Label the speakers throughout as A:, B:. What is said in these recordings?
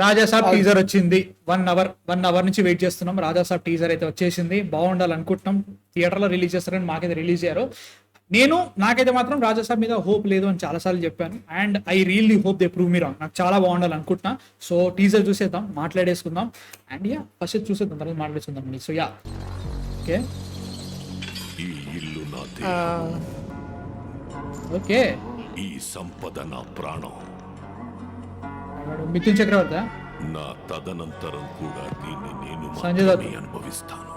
A: Raja Saab teaser వచ్చింది. 1 hour నుంచి wait చేస్తున్నాం. రాజాసాబ్ టీజర్ అయితే వచ్చేసింది. బాగుండాలనుకుంటున్నాం. థియేటర్లో రిలీజ్ చేస్తారని మాకైతే రిలీజ్ చేశారు. నాకైతే మాత్రం రాజాసాబ్ మీద హోప్ లేదు అని చాలాసార్లు చెప్పాను. And I really hope they prove me wrong. నాకు చాలా బాగుండాలనుకుంటున్నా. సో టీజర్ చూసేద్దాం, మాట్లాడేసుకుందాం. అండ్ ఫస్ట్ చూసేద్దాం, తర్వాత మాట్లాడేసుకుందాం. సో ఓకే
B: ఈ ఇల్లు నాది.
A: ఓకే
B: ఈ సంపద నా ప్రాణం.
A: మిథున్ చక్రవర్తి
B: నా తదనంతరం కూడా దీన్ని నేను
A: సంజయ్ దత్.
B: మాత్రమే అనుభవిస్తాను.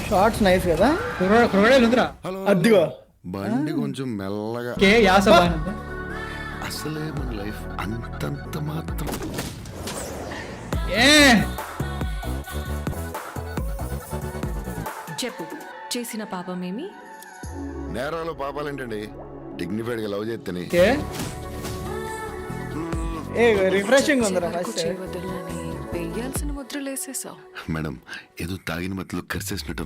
C: షార్ట్స్ నైస్ కదా.
A: క్రొకడైల్ ఉందిరా.
C: అద్దిగో
D: బండి కొంచెం మెల్లగా.
A: ఓకే యాస బాగుంది.
D: అసలే మన లైఫ్ అంతంత మాత్రం.
A: ఏ
E: చెప్పు, చేసిన పాపమేమి?
D: నేరాలు పాపాలేంటండి, డిగ్నిఫైడ్ గా లవ్ చేస్తేనే.
A: ఓకే
C: ఏ రిఫ్రెషింగ్ ఉందిరా ఫస్ట్.
E: వదలని వేయాల్సిన ముద్రలేసేసావు.
D: మేడం ఏదో తాగిన మత్తులో కరిసేసినట్టు.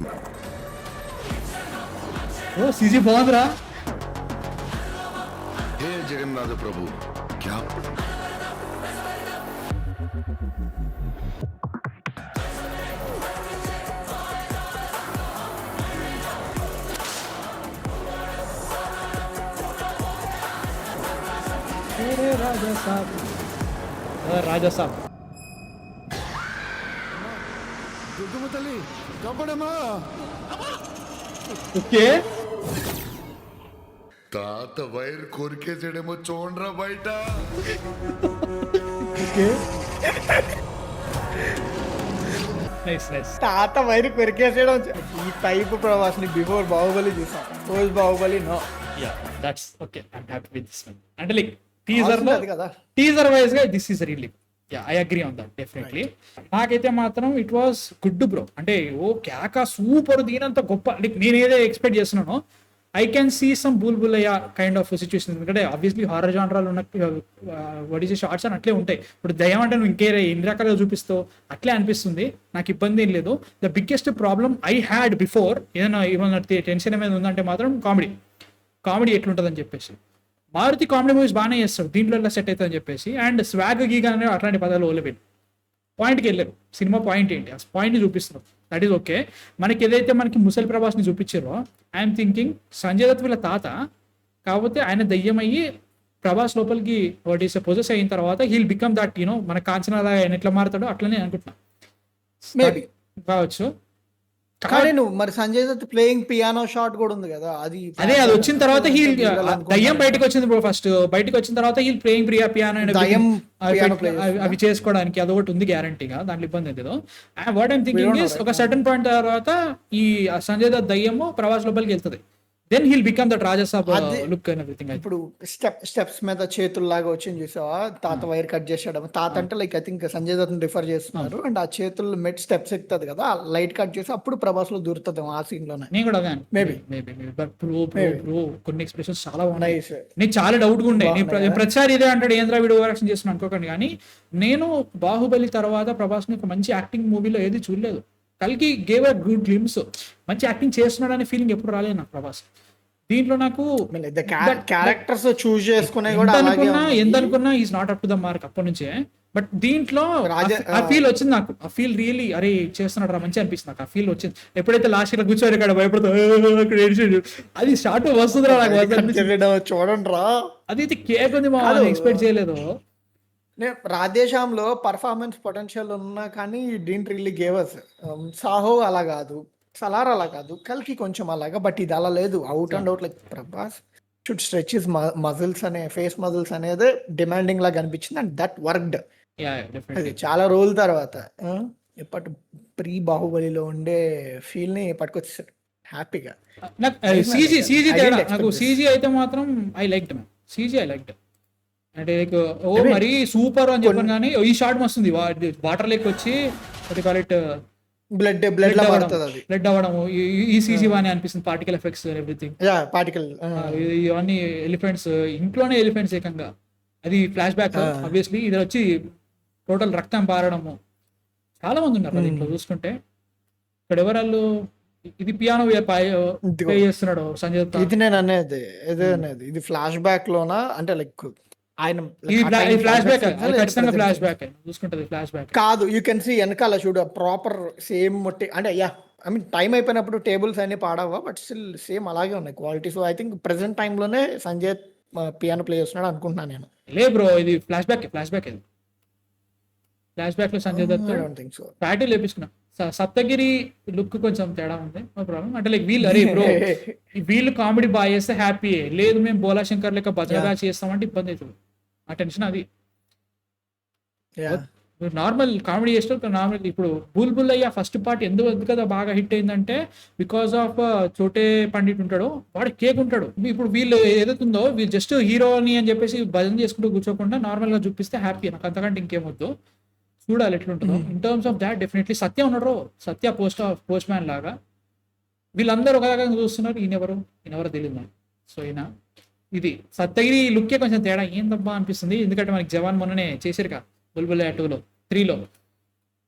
A: ఓ సీజీ బాగుందిరా.
D: హే జగన్నాథ ప్రభు, క్యా
A: రాజాసాబ్
D: దుర్గమ్మ తల్లి కాపాడమ్మా.
A: ఓకే
D: తాత వైర్ కొరికేసాడేమో చూడరా బయట.
A: Nice nice.
C: తాత వైరు కొరికేసేయడం. ఈ టైప్ ప్రభాస్ ని బిఫోర్ బాహుబలి చూసాం. Post Baahubali no.
A: Yeah that's okay. I'm happy with this one. అంటే లైక్ టీజర్ లో,
C: అది కదా.
A: టీజర్ వైజ్ గా this is really, yeah I agree on that definitely. నాకైతే మాత్రం ఇట్ వాస్ గుడ్ బ్రో. అంటే ఓ క్యాకా సూపర్, దీనంత గొప్ప లైక్ నేను ఏదో ఎక్స్పెక్ట్ చేస్తున్నానో ఐ కెన్ సీ సమ్ బుల్బులయ్య కైండ్ ఆఫ్ సిచ్యువేషన్. ఎందుకంటే ఆబ్వియస్లీ హారర్ జానరాలు ఉన్న వడిసే షార్ట్స్ అని అట్లే ఉంటాయి. ఇప్పుడు దయ్యం అంటే నువ్వు ఎన్ని రకాలుగా చూపిస్తావు అట్లే అనిపిస్తుంది. నాకు ఇబ్బంది ఏం లేదు. The biggest problem I had before ఏమైనా టెన్షన్ ఏమైనా ఉందంటే మాత్రం కామెడీ ఎట్లుంటుందని చెప్పేసి. మారుతి కామెడీ మూవీస్ బాగానే చేస్తాడు, దీంట్లో ఎలా సెట్ అవుతుందని చెప్పేసి. అండ్ స్వాగ్ గీగా అనే అట్లాంటి పదాలు ఓలబెట్టి పాయింట్కి వెళ్ళారు. సినిమా పాయింట్ ఏంటి, ఆ పాయింట్ని చూపిస్తున్నారు. That is okay. మనకి ఏదైతే మనకి ముసలి ప్రభాస్ని చూపించారో ఐఎమ్ థింకింగ్ సంజయ్ దత్ వీళ్ళ తాత, కాకపోతే ఆయన దయ్యం అయ్యి ప్రభాస్ లోపలికి వాట్ ఈస్ పొజెస్ అయిన తర్వాత హీల్ బికమ్ దట్ మన కాంచనాలా ఆయన ఎట్లా మారుతాడో అట్లనే అనుకుంటున్నా.
C: మేబీ
A: కావచ్చు.
C: కానీ నువ్వు మరి Sanjay Dutt playing piano shot కూడా ఉంది కదా. అది
A: అది వచ్చిన తర్వాత హీల్ దయ్యం బయటకు వచ్చింది బ్రో. ఫస్ట్ బయటకు వచ్చిన తర్వాత హీల్ ప్లేయింగ్ పియానో
C: దయ్యం piano play
A: అవి చేసుకోవడానికి అదొకటి ఉంది గ్యారంటీగా, దాంట్లో ఇబ్బంది లేదు. And what I'm thinking is ఒక సర్టన్ పాయింట్ తర్వాత ఈ సంజయ్ దత్ దయ్యము ప్రవాస్ లోపలికి వెళ్తుంది. Then he'll become that Rajasaab look and everything.
C: ఇప్పుడు స్టెప్స్ మీద చేతుల్లాగా వచ్చింది చూసావా, తాత వైర్ కట్ చేసాడు. తాత అంటే like I think Sanjay Dutt refer చేస్తున్నారు. అండ్ ఆ చేతుల్లో మెట్ స్టెప్స్ ఎక్కుతుంది కదా, లైట్ కట్ చేసి అప్పుడు ప్రభాస్ లో దూరుతుంది ఆ సీన్ లోనే.
A: నేను కూడా
C: Maybe.
A: కొన్ని ఎక్స్ప్రెషన్స్ చాలా ఉన్నాయి. నేను చాలా డౌట్ గా ఉండే. నేను ప్రతిసారి ఇదే అంటాడు ఏంద్రా వీడియో ఓవరాక్షన్ చేస్తున్నాను అనుకోకండి. కానీ నేను బాహుబలి తర్వాత ప్రభాస్ ని ఒక మంచి యాక్టింగ్ మూవీలో ఏది చూడలేదు. కల్కి గేవ్ అ గుడ్ గ్లిమ్స్, మంచి యాక్టింగ్ చేస్తున్నాడు అనే ఫీలింగ్ ఎప్పుడు రాలేదు నాకు ప్రభాస్. దీంట్లో నాకు
C: క్యారెక్టర్స్ చూస్ చేసుకునే
A: ఎంత అనుకున్నా is not up to the mark అప్పటి నుంచే. బట్ దీంట్లో ఆ ఫీల్ వచ్చింది నాకు. ఆ ఫీల్ రియల్లీ అరే చేస్తున్నాడు రా మంచి అనిపిస్తుంది నాకు. ఆ ఫీల్ వచ్చింది ఎప్పుడైతే లాస్ట్ ఇయర్ కూర్చోరు ఇక్కడ భయపడుతుంది. అది స్టార్ట్ వస్తుందిరా నాకు.
C: చూడండి రా,
A: అది అయితే కేక్ ఉంది మా ఎక్స్పెక్ట్ చేయలేదు.
C: రాధేశ్యామ్లో పర్ఫార్మెన్స్ పొటెన్షియల్ ఉన్నా కానీ didn't really gave us. Saaho అలా కాదు, సలార్ అలా కాదు, కల్కి కొంచెం అలాగా. బట్ ఇది అలా లేదు. Out and out like Prabhas should stretch his muscles అనే ఫేస్ మజిల్స్ అనేది డిమాండింగ్ లాగా అనిపించింది. And that worked. అది చాలా రోజుల తర్వాత ఎప్పటి ప్రీ బాహుబలిలో ఉండే ఫీల్ ని పట్టుకొచ్చేసాడు హ్యాపీగా.
A: నాకు సీజీ అయితే మాత్రం I liked ma'am. CG I liked. అంటే లైక్ ఓ మరీ సూపర్ అని చెప్పాను కానీ ఈ షార్ట్ మస్తుంది. వాటర్ లెక్ వచ్చి
C: బ్లడ్
A: అవ్వడము ఈ సీజీ అని అనిపిస్తుంది. Particle effects everything.
C: పార్టికల్
A: ఇవన్నీ ఎలిఫెంట్స్, ఇంట్లోనే ఎలిఫెంట్స్ ఏకంగా. అది ఫ్లాష్ బ్యాక్ ఆబ్వియస్లీ. ఇది వచ్చి టోటల్ రక్తం పారడము. చాలా మంది ఉన్నారు దీంట్లో చూసుకుంటే. ఇక్కడ ఎవరాళ్ళు ఇది పియానో
C: ఇదిగో.
A: ప్లే చేస్తున్నాడు సంజయ్ దత్త.
C: ఇది నేను అనేది ఇది ఫ్లాష్ బ్యాక్ లోనా అంటే లైక్ ఆయన
A: ఇది ఫ్లాష్ బ్యాక్,
C: flashbacks లేదా
A: ఖచ్చితంగా
C: present
A: ఫ్లాష్
C: scenes?
A: బ్యాక్ చూసుకుంటది, ఫ్లాష్ బ్యాక్.
C: కాదు, యూ కెన్ సీ వెనకాల చూడు ప్రాపర్ సేమ్ అంటే ఐ మీన్ టైం అయిపోయినప్పుడు టేబుల్స్ అన్ని పాడవా, బట్ స్టిల్ సేమ్ అలాగే ఉన్నాయి quality. So I think present టైంలోనే సంజయ్ పియానో ప్లే చేస్తున్నాడు అనుకుంటున్నాను నేను.
A: లే బ్రో, ఇది ఫ్లాష్ బ్యాక్ ఇది. ఫ్లాష్ బ్యాక్ లో Sanjay Dutt
C: I don't think so.
A: Title వేపించుకున్నా. సప్తగిరి లుక్ కొంచెం తేడా ఉంది, నో ప్రాబ్లం. అంటే లైక్ వీళ్ళు అరే బ్రో వీళ్ళు కామెడీ బాగా చేస్తే హ్యాపీ, లేదు మేము బోలా శంకర్ లెక్క భజనగా చేస్తామంటే ఇబ్బంది అవుతుంది. ఆ టెన్షన్ అది. నార్మల్ కామెడీ చేస్తే నార్మల్. ఇప్పుడు బుల్ బుల్ అయ్యా ఫస్ట్ పార్ట్ ఎందుకు కదా బాగా హిట్ అయిందంటే బికాస్ ఆఫ్ చోటే పండిట్ ఉంటాడు, వాడు కేక్ ఉంటాడు. ఇప్పుడు వీళ్ళు ఏదైతుందో వీళ్ళు జస్ట్ హీరోని అని చెప్పేసి భజన చేసుకుంటూ కూర్చోకుండా నార్మల్ గా చూపిస్తే హ్యాపీ, నాకు అంతకంటే ఇంకేమొద్దు. చూడాలి ఎట్లుంటుందో. In terms of that definitely Satya ఉన్నాడు, సత్య పోస్ట్ మ్యాన్ లాగా. వీళ్ళందరూ ఒక రకంగా చూస్తున్నారు, ఈయనెవరో తెలియదు నాకు. సో ఇది సత్యగిరి లుక్కే కొంచెం తేడా ఏందబ్బా అనిపిస్తుంది, ఎందుకంటే మనకి జవాన్ మొన్ననే చేశారు కదా బుల్బుల్ 2లో 3లో.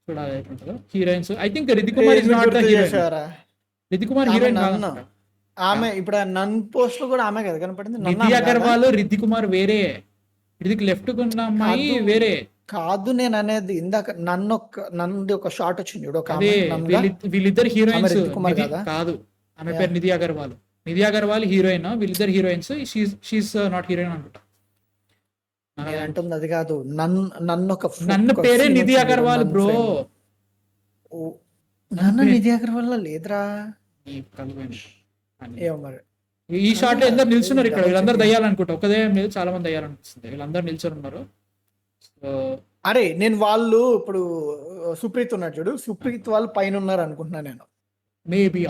A: చూడాలి ఎట్లుంటుందో. Heroines I think Riddhi Kumar is not the heroine. Riddhi Kumar heroine కాదు.
C: ఆమె ఇప్పుడు నన్ పోస్ట్ లో కూడా ఆమె కదా కనపడింది.
A: నిధి అగర్వాల్ రితిక్ కుమార్ వేరే, రితిక్ లెఫ్ట్ ఉన్న అమ్మాయి వేరే.
C: కాదు నేను అనేది ఇందాక నన్ను ఒక షార్ట్ వచ్చింది చూడు, ఒక
A: అదే వీళ్ళిద్దరు హీరోయిన్స్
C: రితిక్ కుమార్ కదా?
A: కాదు, ఆమె పేరు నిధి అగర్వాల్ హీరోయిన్, వీళ్ళిద్దరు హీరోయిన్స్. షీస్ నాట్ హీరోయిన్ అనుకుంటా.
C: నేను అంటుంది అది కాదు, నన్ను
A: పేరే నిధి అగర్వాల్ బ్రో.
C: నన్ను నిధి అగర్వాల్ లేదురా, ఏమో మరి.
A: ఈ షాట్ లో అందరు నిల్చున్నారు ఇక్కడ, వీళ్ళందరూ దయ్యాలనుకుంటా. ఒకదే లేదు, చాలా మంది దయ్యాలనిపిస్తుంది, వీళ్ళందరూ నిల్చొని ఉన్నారు.
C: అరే నేను వాళ్ళు ఇప్పుడు సుప్రీత్ ఉన్నాడు చూడు, సుప్రీత్ వాళ్ళు పైన ఉన్నారు అనుకుంటున్నా నేను.
A: మేబీ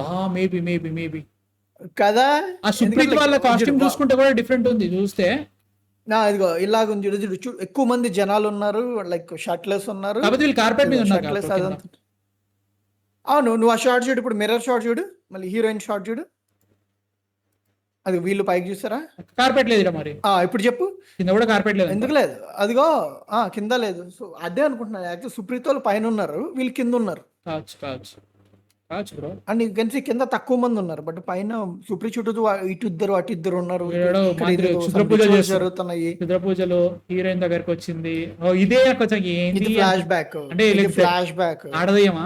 C: కదా,
A: ఆ సుప్రీత్ వాళ్ళ కాస్ట్యూమ్ చూసుకుంటే కూడా డిఫరెంట్ ఉంది చూస్తే.
C: ఇదిగో ఇలాగ ఉంది చూడు, చూడు ఎక్కువ మంది జనాలు ఉన్నారు, లైక్ షర్ట్లెస్ ఉన్నారు.
A: కాబట్టి వీళ్ళు కార్పెట్ మీద ఉన్నారు.
C: షర్ట్లెస్ అదంతా. అవును, నువ్వు ఆ షార్ట్ చూడు, ఇప్పుడు మిర్రర్ షాట్ చూడు, మళ్ళీ హీరోయిన్ షాట్ చూడు. అది వీళ్ళు పైకి చూస్తారా?
A: కార్పెట్ లేదు మరి.
C: ఇప్పుడు చెప్పు,
A: కింద కూడా కార్పెట్ లేదు.
C: ఎందుకు లేదు? అదిగో కింద లేదు. సో అదే అనుకుంటున్నాను యాక్చువల్. సుప్రీత్ వాళ్ళు పైన ఉన్నారు, వీళ్ళు కింద ఉన్నారు.
A: కావచ్చు bro.
C: And you can see కింద తక్కువ మంది ఉన్నారు, బట్ పైన సుప్రీత్ చుట్టూ ఇటు ఇద్దరు అటు ఇద్దరు ఉన్నారు. జరుగుతున్నాయి
A: క్షుద్ర పూజలు. హీరోయిన్ దగ్గరకు వచ్చింది, ఇదే కొంచెం
C: ఫ్లాష్ బ్యాక్,
A: అంటే
C: ఫ్లాష్ బ్యాక్.
A: ఆడదయ్యమా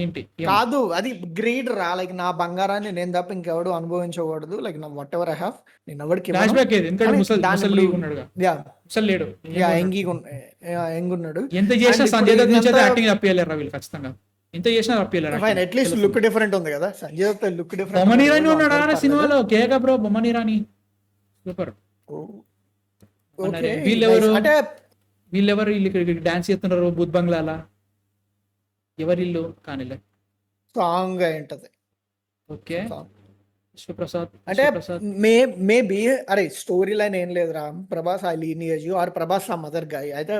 A: ఏంటి
C: కాదు, అది గ్రేడ్ రా. లైక్ నా బంగారాన్ని నేను తప్ప ఇంకెవడు అనుభవించకూడదు. లైక్ నా వాట్ ఎవర్ ఐ హావ్, నేను ఎవరికి
A: ఫ్లాష్ బ్యాక్ లేడు,
C: ఎంగున్నాడు.
A: ఎంత చేసినా సంజయ్ దత్ నుంచి అయితే యాక్టింగ్ తప్పియలేరు వీళ్ళు, ఖచ్చితంగా ఎంత చేసినా తప్పియలేరు.
C: అట్లీస్ట్ లుక్ డిఫరెంట్ ఉంది కదా సంజయ్ దత్ లుక్ డిఫరెంట్.
A: బొమ్మన్ ఇరానీ ఉన్నాడా సినిమాలో? కేక బ్రో, బొమ్మన్ ఇరానీ సూపర్. వీళ్ళెవరు వీళ్ళు డాన్స్ చేస్తున్నారు బూత్ బంగ్లాలా? ఎవరిల్లు కానిలే,
C: సాంగ్ ఉంటది.
A: ఓకే, విశ్వప్రసాద్
C: అంటే మేబీ అరే స్టోరీ లైన్ ఏం లేదురా. ప్రభాస్ ఆ లీనియేజ్ ఆర్ ప్రభాస్ ఆ మదర్ గాయ్ అయితే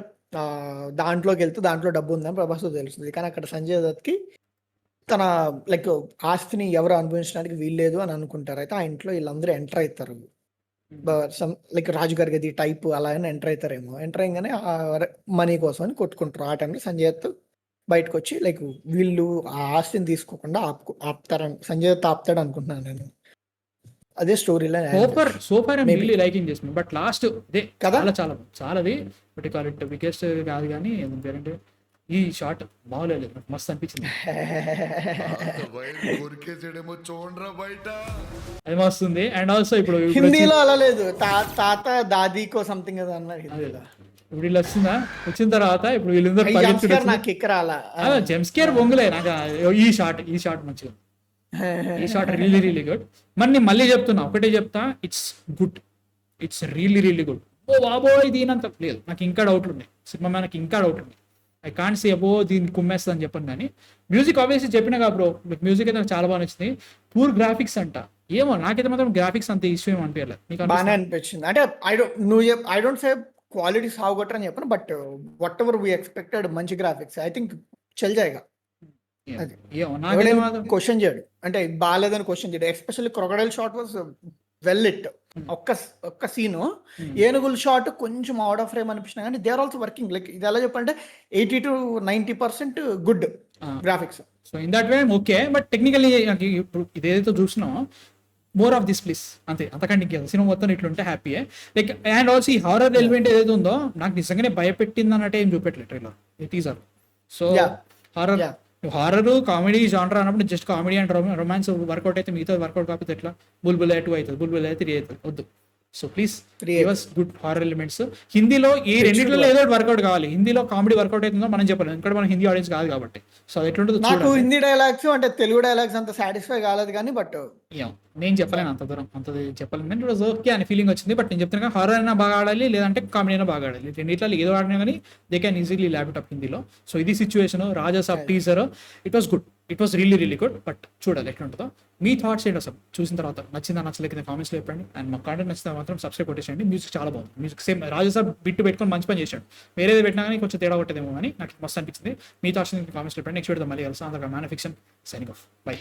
C: దాంట్లోకి వెళ్తే దాంట్లో డబ్బు ఉందని ప్రభాస్ తెలుస్తుంది. కానీ అక్కడ సంజయ్ దత్ కి తన లైక్ ఆస్తిని ఎవరు అనుభవించడానికి వీల్లేదు అని అనుకుంటారు. అయితే ఆ ఇంట్లో వీళ్ళందరూ ఎంటర్ అవుతారు, లైక్ రాజుగారి గది టైప్ అలా ఎంటర్ అవుతారేమో. ఎంటర్ అయ్యగానే మనీ కోసం అని కొట్టుకుంటారు. ఆ టైంలో సంజయ్ దత్ బయటకు వచ్చి లైక్ వీళ్ళు ఆ ఆస్తిని తీసుకోకుండా ఆపుతారని సంజయ్ దత్ ఆపుతాడు అనుకుంటున్నాను నేను. అదే స్టోరీ లైన్.
A: సూపర్ లైకింగ్ చేసిన, బట్ లాస్ట్ అదే కదా చాలాది బిగ్గెస్ట్ కాదు కానీ ఏంటంటే ఈ షాట్ బాగోలేదు, మస్తు అనిపించింది. అది మస్తుంది. అండ్ ఆల్సో ఇప్పుడు
C: హిందీలో అలా లేదు, తాత దాదీకో సంథింగ్ ఏదో అన్నారు హిందీలో.
A: ఇప్పుడు వీళ్ళు వచ్చిన తర్వాత ఇప్పుడు వీళ్ళందరూ జంస్కేర్ బొంగులే నాకు. ఈ షాట్ మంచిగా, ఈ షాట్ రియలీ గుడ్. మరి నేను మళ్ళీ చెప్తున్నా, ఒకటే చెప్తా, it's good, it's really good. ఓ బాబోయ్ దీనంత లేదు, నాకు ఇంకా డౌట్లు ఉన్నాయి సినిమా మీద, నాకు ఇంకా డౌట్ ఉంది. ఐ కాంట్ సే అబో దీన్ని కుమ్మేస్తుంది అని చెప్పాను. కానీ మ్యూజిక్ ఆబ్వియస్లీ చెప్పినా కదా బ్రో, మ్యూజిక్ అయితే నాకు చాలా బాగా నచ్చింది. పూర్ గ్రాఫిక్స్ అంట, ఏమో నాకైతే మాత్రం గ్రాఫిక్స్ అంత ఇష్యూ ఏమో అనిపించలేదు.
C: బాగానే అనిపించింది. అంటే ఐ డోంట్ సే క్వాలిటీ సాగుగొట్టరని చెప్పను, but whatever we expected మంచి గ్రాఫిక్స్. ఐ థింక్ చెల్ జాయిగా. క్వశ్చన్ చేయడు, అంటే బాగాలేదని క్వశ్చన్ చేయడు. Especially crocodile shot was well it. ఒక్క సీను ఏనుగుల షాట్ కొంచెం అవుట్ ఆఫ్ ఫ్రేమ్ అనిపించినా కానీ they are also working. Like ఇది ఎలా చెప్పంటే 80 to 90% good. Graphics.
A: So in that way okay, but technically ఇప్పుడు ఇదేదైతే చూసినామో మోర్ ఆఫ్ దిస్ ప్లీజ్ అంతే, అంతకంటే ఇంకేం సినిమా మొత్తం ఇట్లుంటే హ్యాపీయే. లైక్ అండ్ ఆల్సో ఈ హారర్ ఎలిమెంట్ ఏదైతే ఉందో నాకు నిజంగానే భయపెట్టింది అన్నట్టు ఏం చూపెట్టలేదు trailer, teaser. So
C: Yeah.
A: Horror
C: Yeah.
A: Horror comedy genre అన్నప్పుడు just comedy and romance work out అయితే మిగతా వర్కౌట్ కాకపోతే ఎట్లా? బుల్బుల్ 2 అవుతుంది, బుల్బుల్ 3 అవుతుంది, వద్దు. So please good horror elements. హిందీలో ఈ రెండింటిలో ఏదో వర్కౌట్ కావాలి. హిందీలో కామెడీ వర్కౌట్ అవుతుందో మనం చెప్పలేము, ఎందుకంటే మనం హిందీ ఆడియన్స్ కాదు కాబట్టి. సో అది ఎట్లుంటుందో
C: నాకు
A: చూడాలి.
C: హిందీ డైలాగ్స్ అంటే తెలుగు డైలాగ్స్ అంత సాటిస్ఫై కాలేదు కానీ బట్
A: Yeah, నేను చెప్పలేను అంత దూరం, అంత చెప్పలేను. ఇట్ వాజ్ ఓకే అని ఫీలింగ్ వచ్చింది. బట్ నేను చెప్తున్నా హారర్ అయినా బాగా ఆడాలి, లేదంటే కామెడీ అయినా బాగా ఆడాలి. రెండిట్లో ఏదో ఆడినా కానీ they can easily lap it up హిందీలో. సో ఇది situation. Raja sub teaser it was good, it was really really good. But చూడాలి ఎట్లా ఉంటుందో. మీ థాట్స్ ఏంటి అసలు చూసిన తర్వాత? నచ్చిందా నచ్చలేక కామెంట్స్లో చెప్పండి. అండ్ మా కాంటెంట్ నచ్చితే మాత్రం సబ్స్క్రైబ్ కొట్టేసేయండి. మ్యూజిక్ చాలా బాగుంది. మ్యూజిక్ సేమ్ రాజా సాబ్ బిట్టు పెట్టుకొని మంచి పని చేశాడు. వేరేది పెట్టినా కానీ కొంచెం తేడా కొట్టేదేమో అని నాకు మస్తు అనిపించింది. మీ థాట్స్ కామెంట్స్లో చెప్పండి. నెక్స్ట్ వీడియో మళ్ళీ కలుస్తాం. అంతగా man fiction signing off. By.